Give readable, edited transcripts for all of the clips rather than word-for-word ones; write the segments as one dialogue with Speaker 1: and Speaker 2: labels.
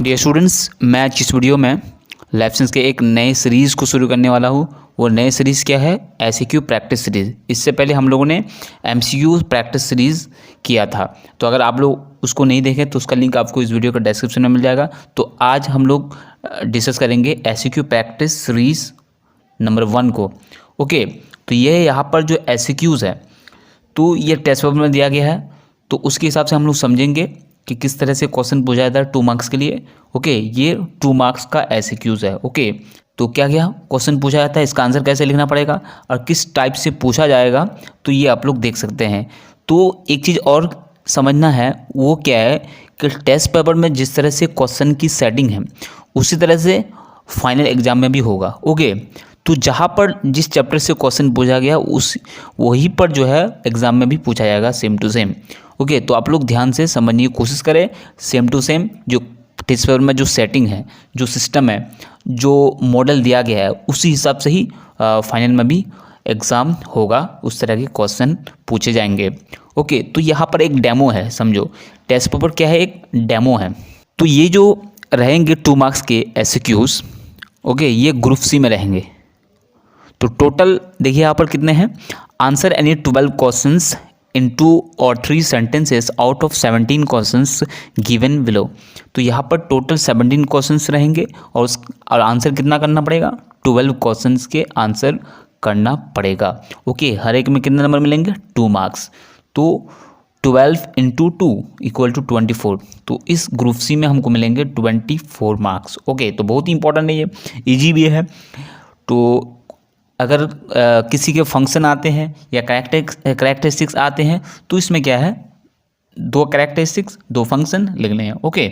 Speaker 1: Dear students, मैं आज इस वीडियो में लाइफ साइंस के एक नए सीरीज़ को शुरू करने वाला हूँ। वो नए सीरीज़ क्या है? SQ practice series. इससे पहले हम लोगों ने एमसीक्यू प्रैक्टिस सीरीज़ किया था, तो अगर आप लोग उसको नहीं देखें तो उसका लिंक आपको इस वीडियो का डिस्क्रिप्शन में मिल जाएगा। तो आज हम लोग डिस्कस करेंगे एसक्यू प्रैक्टिस सीरीज़ नंबर 1 को। ओके, तो ये यहाँ पर जो एसक्यूज़ है तो ये टेस्ट पेपर में दिया गया है, तो उसके हिसाब से हम लोग समझेंगे कि किस तरह से क्वेश्चन पूछा जाता है 2 मार्क्स के लिए। ओके, ये 2 मार्क्स का एसक्यूज़ है। ओके, तो क्या क्या क्वेश्चन पूछा जाता है, इसका आंसर कैसे लिखना पड़ेगा और किस टाइप से पूछा जाएगा, तो ये आप लोग देख सकते हैं। तो एक चीज़ और समझना है, वो क्या है कि टेस्ट पेपर में जिस तरह से क्वेश्चन की सेटिंग है उसी तरह से फाइनल एग्जाम में भी होगा। ओके, तो जहाँ पर जिस चैप्टर से क्वेश्चन पूछा गया उस वही पर जो है एग्ज़ाम में भी पूछा जाएगा, सेम टू सेम। ओके, तो आप लोग ध्यान से समझने की कोशिश करें। सेम टू सेम जो टेस्ट पेपर में जो सेटिंग है, जो सिस्टम है, जो मॉडल दिया गया है, उसी हिसाब से ही फाइनल में भी एग्ज़ाम होगा, उस तरह के क्वेश्चन पूछे जाएंगे। ओके, तो यहाँ पर एक डेमो है, समझो टेस्ट पेपर क्या है, एक डेमो है। तो ये जो रहेंगे 2 मार्क्स के एसक्यूज़, ओके, ये ग्रुप सी में रहेंगे। तो टोटल देखिए यहाँ पर कितने हैं, आंसर एनी 12 क्वेश्चंस इन 2 और 3 sentences out of 17 questions given below. तो यहाँ पर टोटल 17 क्वेश्चंस रहेंगे और आंसर कितना करना पड़ेगा, 12 क्वेश्चंस के आंसर करना पड़ेगा। ओके, हर एक में कितने नंबर मिलेंगे, 2 मार्क्स। तो 12 × 2 = 24। तो इस ग्रुप सी में हमको मिलेंगे 24 मार्क्स। ओके, तो बहुत ही इंपॉर्टेंट है, ये ईजी भी है। तो अगर किसी के फंक्शन आते हैं या कैरेक्टरिस्टिक्स आते हैं तो इसमें क्या है, 2 कैरेक्टरिस्टिक्स 2 फंक्शन लिखने हैं। ओके,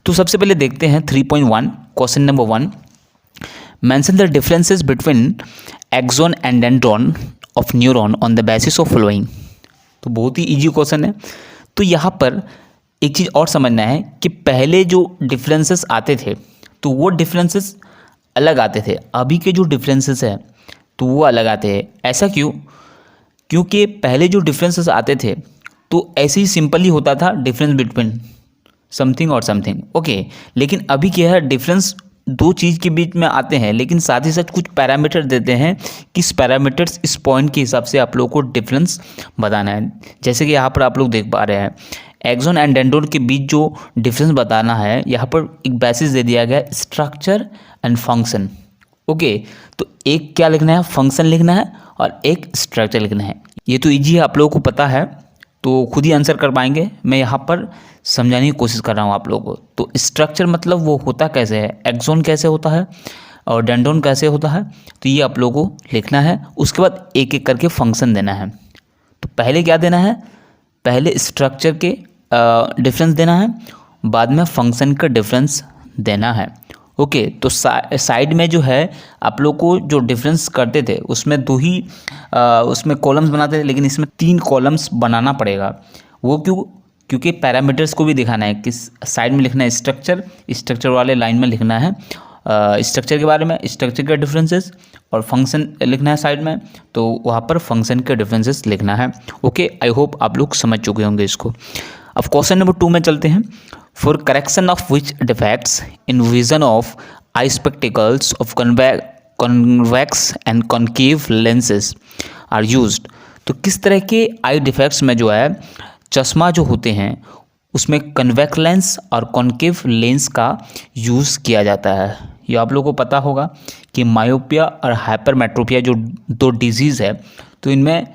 Speaker 1: तो सबसे पहले देखते हैं 3.1 question number 1। Mention the differences between axon and dendron of neuron on the basis of following. तो बहुत ही ईजी क्वेश्चन है। तो यहाँ पर एक चीज़ और समझना है कि पहले जो डिफरेंसेस आते थे तो वो डिफरेंसेस अलग आते थे, अभी के जो डिफरेंसेस है तो वो अलग आते हैं। ऐसा क्यों? क्योंकि पहले जो डिफरेंसेस आते थे तो ऐसे ही सिंपल ही होता था, डिफरेंस बिटवीन समथिंग और समथिंग। ओके, लेकिन अभी क्या है, डिफरेंस 2 चीज़ के बीच में आते हैं, लेकिन साथ ही साथ कुछ पैरामीटर देते हैं, किस पैरामीटर्स इस पॉइंट के हिसाब से आप लोगों को डिफरेंस बताना है। जैसे कि यहाँ पर आप लोग देख पा रहे हैं, एक्सॉन एंड डेंड्रॉन के बीच जो डिफरेंस बताना है, यहाँ पर एक बेसिस दे दिया गया, स्ट्रक्चर एंड फंक्शन। ओके, तो एक क्या लिखना है, फंक्शन लिखना है और एक स्ट्रक्चर लिखना है। ये तो ईजी है, आप लोगों को पता है, तो खुद ही आंसर कर पाएंगे। मैं यहाँ पर समझाने की कोशिश कर रहा हूँ आप लोगों को। तो स्ट्रक्चर मतलब वो होता कैसे है, एक्सॉन कैसे होता है और डेंड्रॉन कैसे होता है, तो ये आप लोगों को लिखना है। उसके बाद एक एक करके फंक्शन देना है। तो पहले क्या देना है, पहले स्ट्रक्चर के डिफरेंस देना है, बाद में फंक्शन का डिफरेंस देना है। ओके, तो साइड में जो है आप लोग को जो डिफरेंस करते थे उसमें 2 ही उसमें कॉलम्स बनाते थे, लेकिन इसमें 3 कॉलम्स बनाना पड़ेगा। वो क्यों? क्योंकि पैरामीटर्स को भी दिखाना है। किस साइड में लिखना है, स्ट्रक्चर वाले लाइन में लिखना है स्ट्रक्चर के बारे में, स्ट्रक्चर के डिफरेंसेस, और फंक्शन लिखना है साइड में, तो वहाँ पर फंक्शन के डिफरेंसेस लिखना है। ओके, आई होप आप लोग समझ चुके होंगे इसको। अब क्वेश्चन नंबर 2 में चलते हैं। For correction of which defects in vision of eye spectacles of convex and concave lenses are used. तो किस तरह के आई डिफेक्ट्स में जो है चश्मा जो होते हैं उसमें कन्वेक्स लेंस और कॉन्केव लेंस का यूज़ किया जाता है। ये आप लोगों को पता होगा कि मायोपिया और हाइपरमेट्रोपिया जो 2 डिजीज़ है, तो इनमें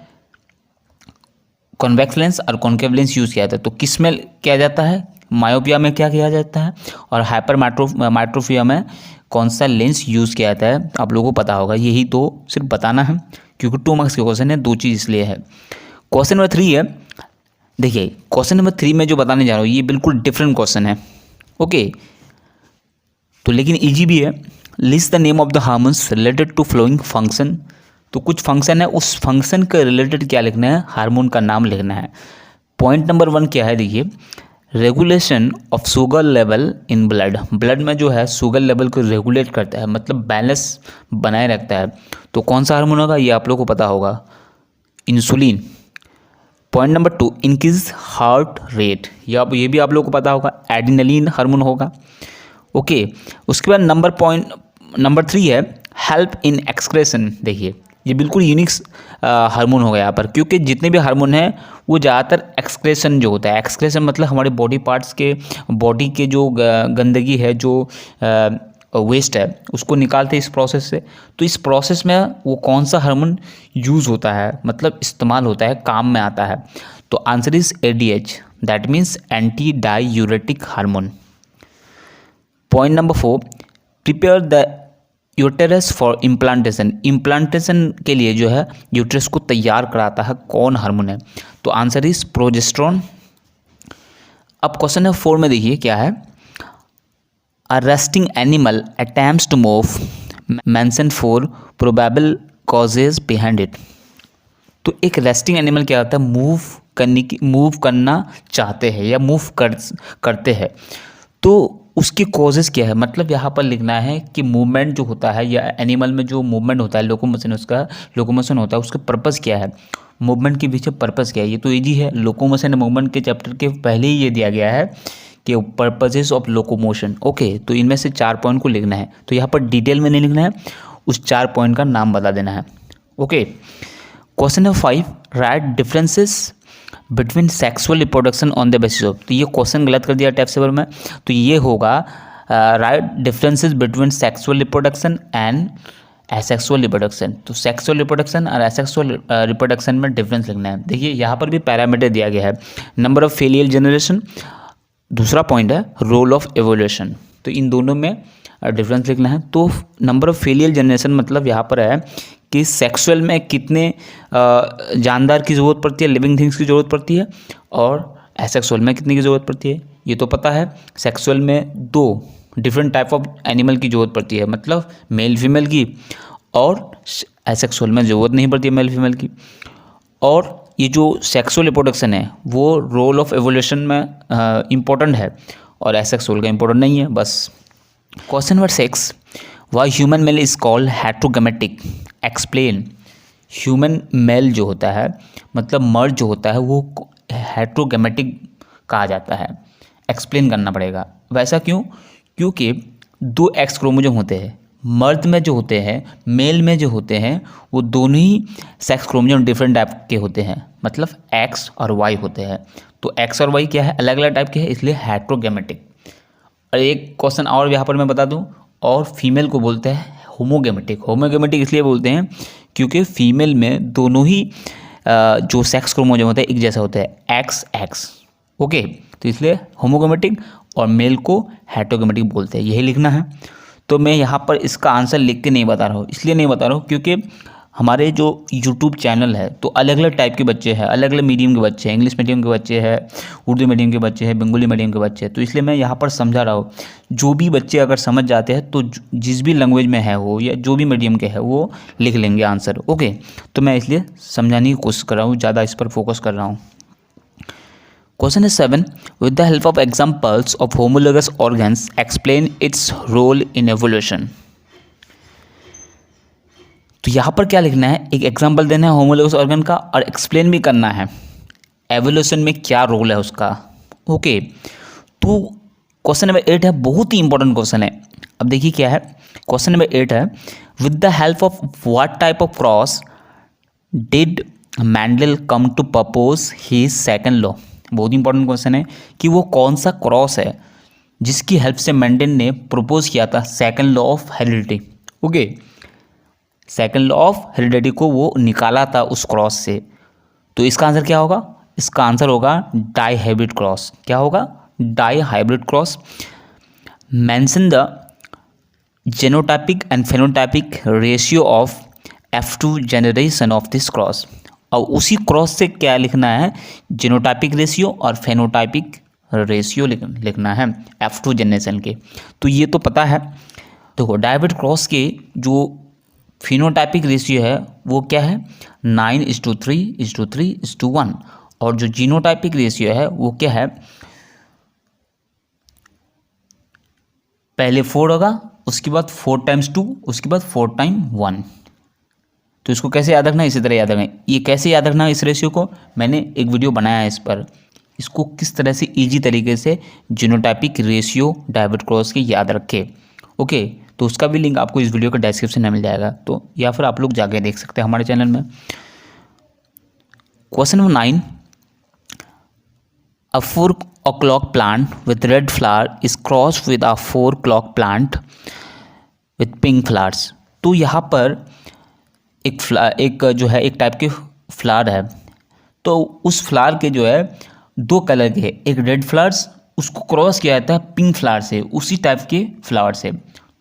Speaker 1: कॉन्वेक्स लेंस और कॉन्केव लेंस यूज़ किया जाता है। तो किस में किया जाता है, मायोपिया में क्या किया जाता है, और हाइपरमेट्रोपिया में कौन सा लेंस यूज़ किया जाता है, आप लोगों को पता होगा। यही तो सिर्फ बताना है, क्योंकि 2 मार्क्स के क्वेश्चन है, 2 चीज़ इसलिए है। क्वेश्चन नंबर 3 है। देखिए क्वेश्चन नंबर 3 में जो बताने जा रहा हूँ ये बिल्कुल डिफरेंट क्वेश्चन है। ओके, तो लेकिन ईजी भी है। List the name of the hormones related to flowing function. तो कुछ फंक्शन है, उस फंक्शन के रिलेटेड क्या लिखना है, हार्मोन का नाम लिखना है। पॉइंट नंबर 1 क्या है, देखिए, regulation of sugar level in blood में जो है शुगर लेवल को रेगुलेट करता है, मतलब बैलेंस बनाए रखता है। तो कौन सा हार्मोन होगा, ये आप लोग को पता होगा, insulin. Point number 2, increase heart rate, ये भी आप लोग को पता होगा, एड्रेनलिन हार्मोन होगा। ओके, उसके बाद नंबर 3 है हेल्प इन एक्सक्रेशन। देखिए ये बिल्कुल यूनिक हार्मोन होगा यहाँ पर, क्योंकि जितने भी हार्मोन हैं वो ज़्यादातर एक्सक्रेशन जो होता है, एक्सक्रेशन मतलब हमारे बॉडी पार्ट्स के, बॉडी के जो गंदगी है, जो वेस्ट है, उसको निकालते हैं इस प्रोसेस से। तो इस प्रोसेस में वो कौन सा हार्मोन यूज़ होता है, मतलब इस्तेमाल होता है, काम में आता है? तो answer is ADH, that means anti diuretic hormone. Point number 4, prepare the uterus for implantation. Implantation के लिए जो है यूटेरस को तैयार कराता है कौन हार्मोन है? तो आंसर इज प्रोजेस्टेरोन। अब क्वेश्चन नंबर 4 में देखिए क्या है, a resting animal attempts to move, mention 4 probable causes behind it. तो एक रेस्टिंग एनिमल क्या होता है, मूव करना चाहते हैं या मूव करते हैं, तो उसके कॉजेज़ क्या है? मतलब यहाँ पर लिखना है कि मूवमेंट जो होता है या एनिमल में जो मूवमेंट होता है, लोकोमोशन, उसका लोकोमोशन होता है, उसका पर्पज़ क्या है, मूवमेंट के पीछे पर्पज़ क्या है? ये तो ईजी है, लोकोमोशन मूवमेंट के चैप्टर के पहले ही ये दिया गया है कि पर्पजेज ऑफ लोकोमोशन। ओके, तो इनमें से 4 पॉइंट को लिखना है, तो यहाँ पर डिटेल में नहीं लिखना है, उस 4 पॉइंट का नाम बता देना है। Okay, question number 5, right differences between sexual reproduction on the basis of. तो ये क्वेश्चन गलत कर दिया टाइप सेवर में, तो ये होगा right differences between sexual reproduction and asexual reproduction. तो सेक्सुअल रिप्रोडक्शन और एसेक्सुअल रिप्रोडक्शन में डिफरेंस लिखना है। देखिए यहाँ पर भी पैरामीटर दिया गया है, नंबर ऑफ फेलियल जनरेशन, दूसरा पॉइंट है रोल ऑफ एवोल्यूशन। तो इन दोनों में डिफरेंस लिखना है। तो नंबर ऑफ फेलियल जनरेशन मतलब यहाँ पर है कि सेक्सुअल में कितने जानदार की ज़रूरत पड़ती है, लिविंग थिंग्स की ज़रूरत पड़ती है, और एसेक्सुअल में कितने की ज़रूरत पड़ती है, ये तो पता है। सेक्सुअल में 2 डिफरेंट टाइप ऑफ एनिमल की ज़रूरत पड़ती है, मतलब मेल फीमेल की, और एसेक्सुअल में ज़रूरत नहीं पड़ती है मेल फीमेल की। और ये जो सेक्सुअल रिप्रोडक्शन है वो रोल ऑफ एवोल्यूशन में इम्पोर्टेंट है, और एसेक्सुअल का इम्पोर्टेंट नहीं है बस। Question number 6, why human male is called heterogametic, explain. Human male जो होता है, मतलब मर्द जो होता है, वो हेट्रोगैमेटिक कहा जाता है, एक्सप्लेन करना पड़ेगा। वैसा क्यों? क्योंकि 2 एक्स क्रोमोसोम होते हैं, मर्द में जो होते हैं, मेल में जो होते हैं, वो दोनों ही सेक्स क्रोमोसोम डिफरेंट टाइप के होते हैं, मतलब एक्स और वाई होते हैं। तो एक्स और वाई क्या है, अलग अलग टाइप के हैं, इसलिए हेट्रोगैमेटिक। और एक क्वेश्चन और यहाँ पर मैं बता दूँ, और फीमेल को बोलते हैं होमोगैमेटिक। होमोगैमेटिक इसलिए बोलते हैं क्योंकि फीमेल में दोनों ही जो सेक्स क्रोमोसोम होता है एक जैसा होता है, एक्स एक्स। ओके, तो इसलिए होमोगैमेटिक, और मेल को हेट्रोगैमेटिक बोलते हैं, यही लिखना है। तो मैं यहाँ पर इसका आंसर लिख के नहीं बता रहा हूँ, इसलिए नहीं बता रहा हूँ क्योंकि हमारे जो यूट्यूब चैनल है तो अलग अलग टाइप के बच्चे हैं, अलग अलग मीडियम के बच्चे हैं, इंग्लिश मीडियम के बच्चे हैं, उर्दू मीडियम के बच्चे हैं, बंगाली मीडियम के बच्चे हैं, तो इसलिए मैं यहाँ पर समझा रहा हूँ। जो भी बच्चे अगर समझ जाते हैं तो जिस भी लैंग्वेज में है वो, या जो भी मीडियम के है वो लिख लेंगे आंसर। ओके, तो मैं इसलिए समझाने की कोशिश कर रहा हूँ, ज़्यादा इस पर फोकस कर रहा हूँ। Question is 7, with the help of examples of homologous organs explain its role in evolution. तो यहाँ पर क्या लिखना है, एक एग्जाम्पल देना है होमोलोगस ऑर्गन का, और एक्सप्लेन भी करना है एवोल्यूशन में क्या रोल है उसका। ओके, तो क्वेश्चन नंबर 8 है, बहुत ही इंपॉर्टेंट क्वेश्चन है। अब देखिए क्या है, क्वेश्चन नंबर 8 है, with the help of what type of cross did Mendel come to propose his second law. बहुत इंपॉर्टेंट क्वेश्चन है कि वो कौन सा क्रॉस है जिसकी हेल्प से मैंडल ने प्रपोज किया था second law of heredity. Okay, second law of heredity को वो निकाला था उस क्रॉस से। तो इसका आंसर क्या होगा, इसका आंसर होगा डाई हाइब्रिड क्रॉस। क्या होगा, dihybrid cross. Mention the genotypic and phenotypic ratio of F2 generation of this cross. और उसी क्रॉस से क्या लिखना है, जेनोटाइपिक रेशियो और फेनोटाइपिक रेशियो लिखना है F2 जनरेशन के। तो ये तो पता है। देखो डाई क्रॉस के जो फिनोटाइपिक रेशियो है वो क्या है, 9:3:3:1, और जो जीनोटाइपिक रेशियो है वो क्या है, पहले 4 होगा, उसके बाद 4 × 2, उसके बाद 4 × 1। तो इसको कैसे याद रखना है, इसी तरह याद रखना है। ये कैसे याद रखना है इस रेशियो को, मैंने एक वीडियो बनाया है इस पर इसको किस तरह से ईजी तरीके से जीनोटाइपिक रेशियो डायवर्ट क्रॉस के याद रखें। ओके, तो उसका भी लिंक आपको इस वीडियो के डिस्क्रिप्शन में मिल जाएगा, तो या फिर आप लोग जाके देख सकते हैं हमारे चैनल में। Question number 9, A 4 o'clock plant with red flower is crossed with a 4 o'clock plant with pink flowers। तो यहाँ पर एक जो है एक टाइप के फ्लावर है, तो उस फ्लावर के जो है 2 कलर के, एक रेड फ्लावर्स उसको क्रॉस किया जाता है पिंक फ्लावर से, उसी टाइप के फ्लावर से,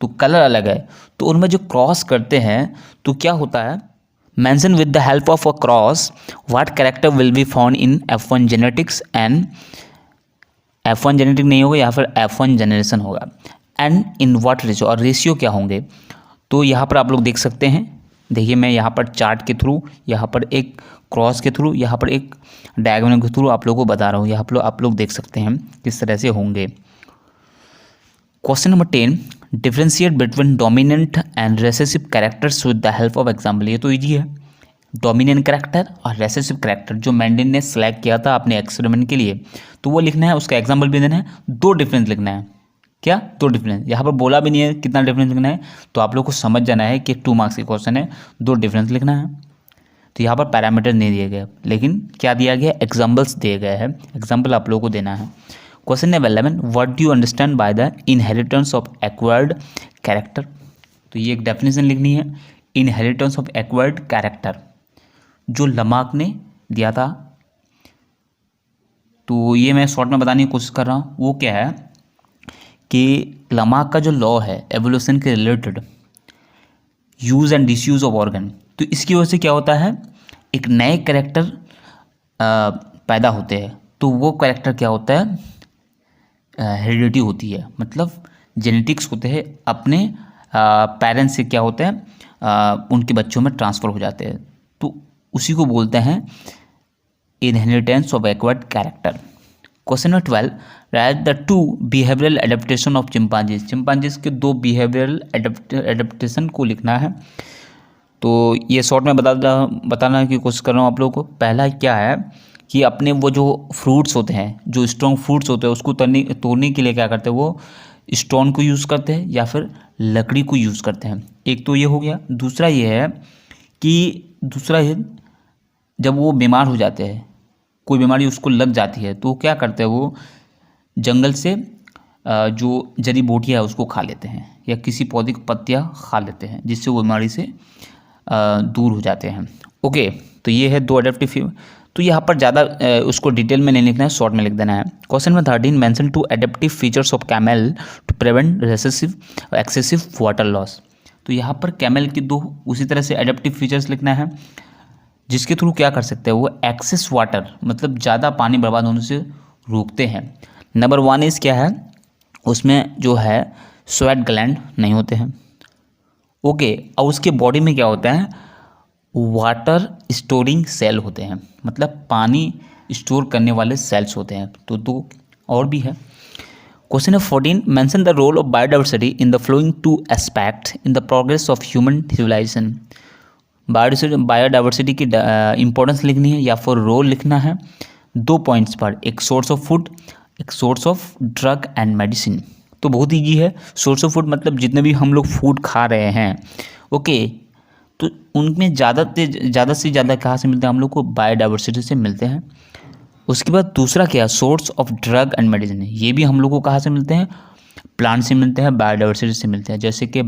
Speaker 1: तो कलर अलग है। तो उनमें जो क्रॉस करते हैं तो क्या होता है, mention with the help of a cross what character will be found in F1 genetics and F1 genetic नहीं होगा या फिर F1 जनरेशन होगा, एंड इन व्हाट रेशियो, और रेशियो क्या होंगे। तो यहाँ पर आप लोग देख सकते हैं, देखिए मैं यहाँ पर चार्ट के थ्रू, यहाँ पर एक क्रॉस के थ्रू, यहाँ पर एक डायग्राम के थ्रू आप लोगों को बता रहा हूँ, यहाँ पर आप लोग देख सकते हैं किस तरह से होंगे। Question number 10, differentiate between dominant and recessive characters with the help of example. ये तो ईजी है, डोमिनेंट कैरेक्टर और रेसेसिव कैरेक्टर जो मेंडल ने सेलेक्ट किया था अपने एक्सपेरिमेंट के लिए, तो वो लिखना है, उसका एग्जाम्पल भी देना है, 2 डिफरेंस लिखना है। क्या 2 डिफरेंस, यहाँ पर बोला भी नहीं है कितना डिफरेंस लिखना है, तो आप लोग को समझ जाना है कि 2 मार्क्स के क्वेश्चन है, 2 डिफरेंस लिखना है। तो यहाँ पर पैरामीटर नहीं दिए गए, लेकिन क्या दिया गया, एग्जाम्पल्स दिए गए हैं, एग्जाम्पल आप लोगों को देना है। Question number 11, what do you understand by the inheritance of acquired character. तो ये एक डेफिनेशन लिखनी है, इनहेरिटेंस ऑफ एक्वायर्ड कैरेक्टर जो लमार्क ने दिया था। तो ये मैं शॉर्ट में बताने की कोशिश कर रहा हूँ, वो क्या है कि लमार्क का जो लॉ है एवोल्यूशन के related, use and disuse of organ, तो इसकी वजह से क्या होता है, एक नए कैरेक्टर पैदा होते हैं, तो वो कैरेक्टर क्या होता है, हेरिडिटी होती है, मतलब जेनेटिक्स होते हैं, अपने पेरेंट्स से क्या होता है, उनके बच्चों में ट्रांसफ़र हो जाते हैं, तो उसी को बोलते हैं inheritance of acquired character. Question number 12, right the 2 behavioural adaptation of chimpanzees के 2 बिहेवियरल एडेप्टेशन को लिखना है। तो ये शॉर्ट में बताना की कोशिश कर रहा हूँ आप लोगों को। पहला क्या है कि अपने वो जो फ्रूट्स होते हैं, जो स्ट्रॉन्ग फ्रूट्स होते हैं, उसको तोड़ने के लिए क्या करते हैं, वो स्टोन को यूज़ करते हैं या फिर लकड़ी को यूज़ करते हैं। एक तो ये हो गया। दूसरा ये है कि जब वो बीमार हो जाते हैं, कोई बीमारी उसको लग जाती है, तो क्या करते हैं, वो जंगल से जो जड़ी बूटियाँ है उसको खा लेते हैं, या किसी पौधे की पत्तियाँ खा लेते हैं, जिससे वो बीमारी से दूर हो जाते हैं। ओके, तो ये है 2 एडेप्टिव। तो यहाँ पर ज़्यादा उसको डिटेल में नहीं लिखना है, शॉर्ट में लिख देना है। Question number 13, mention 2 adaptive features of camel to prevent recessive excessive water loss. तो यहाँ पर कैमल की 2 उसी तरह से एडेप्टिव फीचर्स लिखना है, जिसके थ्रू क्या कर सकते हैं, वो एक्सेस वाटर मतलब ज़्यादा पानी बर्बाद होने से रोकते हैं। नंबर 1 इस क्या है, उसमें जो है स्वेट ग्लैंड नहीं होते हैं। ओके, और उसके बॉडी में क्या होता है, वाटर स्टोरिंग सेल होते हैं, मतलब पानी स्टोर करने वाले सेल्स होते हैं। तो 2 और भी है। Question number 14, mention the role of biodiversity in the following 2 aspect in the progress of human civilization. Biodiversity की इंपॉर्टेंस लिखनी है या फिर रोल लिखना है 2 पॉइंट्स पर, एक सोर्स ऑफ फूड, एक source of drug and medicine. तो बहुत ईजी है। सोर्स ऑफ फूड मतलब जितने भी हम लोग फूड खा रहे हैं, ओके, तो उनमें ज़्यादा से ज़्यादा कहाँ से मिलते हैं, हम लोग को बायोडाइवर्सिटी से मिलते हैं। उसके बाद दूसरा क्या है, source of drug and medicine, ये भी हम लोग को कहाँ से मिलते हैं, प्लांट से मिलते हैं, बायोडाइवर्सिटी से मिलते हैं, जैसे कि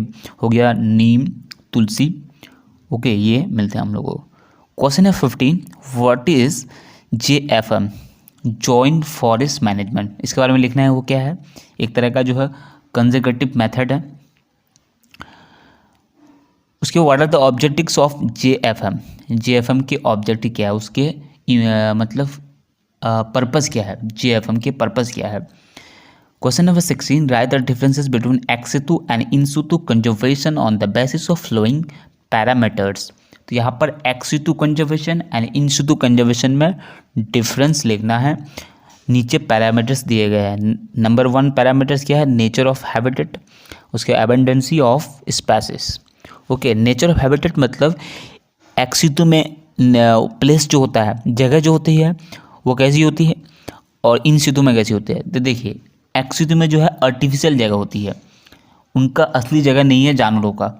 Speaker 1: हो गया नीम, तुलसी, ओके, ये मिलते हैं हम लोगों को। क्वेश्चन है 15, what is JFM, joint forest management, इसके बारे में लिखना है। वो क्या है, एक तरह का जो है कंजर्वेटिव मेथड है। उसके what are the objectives of JFM के ऑब्जेक्टिव क्या है, उसके मतलब पर्पस क्या है, JFM के पर्पस क्या है। Question number 16, write the differences between ex situ and in situ conservation on the basis of following parameters. तो यहाँ पर ex situ conservation and in situ conservation में डिफरेंस लिखना है। नीचे पैरामीटर्स दिए गए हैं। नंबर 1 पैरामीटर्स क्या है, नेचर ऑफ हैबिटेट, उसके abundancy of species. Okay, nature of habitat मतलब ex situ में प्लेस जो होता है, जगह जो होती है, वो कैसी होती है, और इन सितु में कैसे होते हैं? तो देखिए, एक्स सितु में जो है आर्टिफिशियल जगह होती है, उनका असली जगह नहीं है जानवरों का,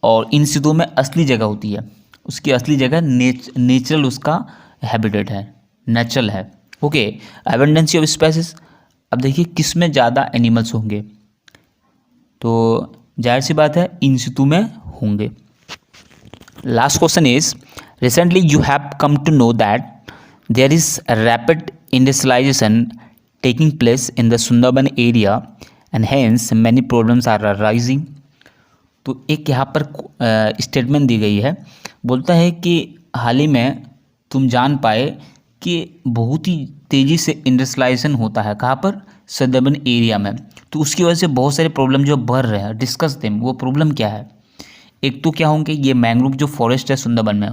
Speaker 1: और इन सितु में असली जगह होती है, उसकी असली जगह नेचुरल उसका हैबिटेट है, नेचुरल है। Okay, abundancy of species. अब देखिए किस में ज़्यादा एनिमल्स होंगे, तो जाहिर सी बात है इन सितु में होंगे। Last question is, recently you have come to know that there is rapid industrialization taking place in the Sundarban area and hence many problems are rising. तो एक यहाँ पर स्टेटमेंट दी गई है, बोलता है कि हाल ही में तुम जान पाए कि बहुत ही तेज़ी से इंडस्ट्रियलाइजेशन होता है, कहाँ पर? सुंदरबन एरिया में। तो उसकी वजह से बहुत सारे प्रॉब्लम जो बढ़ रहे हैं, डिस्कस देम। वो प्रॉब्लम क्या है? एक तो क्या होंगे, ये मैंग्रोव जो फॉरेस्ट है सुंदरबन में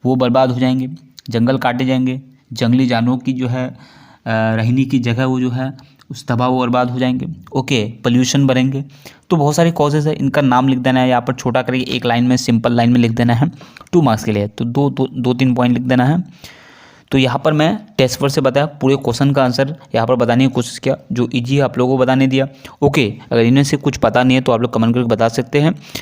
Speaker 1: वो बर्बाद हो जाएंगे, जंगल काटे जाएंगे, जंगली जानवरों की जो है रहने की जगह वो जो है उस तबाह वो बर्बाद हो जाएंगे। ओके, पोल्यूशन बढ़ेंगे। तो बहुत सारे कॉजेज़ है, इनका नाम लिख देना है यहाँ पर, छोटा करके एक लाइन में, सिंपल लाइन में लिख देना है 2 मार्क्स के लिए। तो दो तीन पॉइंट लिख देना है। तो यहाँ पर मैं टेस्ट वर्ड से बताया, पूरे क्वेश्चन का आंसर यहाँ पर बताने की कोशिश किया, जो इजी है आप लोगों को बताने दिया। ओके, अगर इनमें से कुछ पता नहीं है तो आप लोग कमेंट करके बता सकते हैं।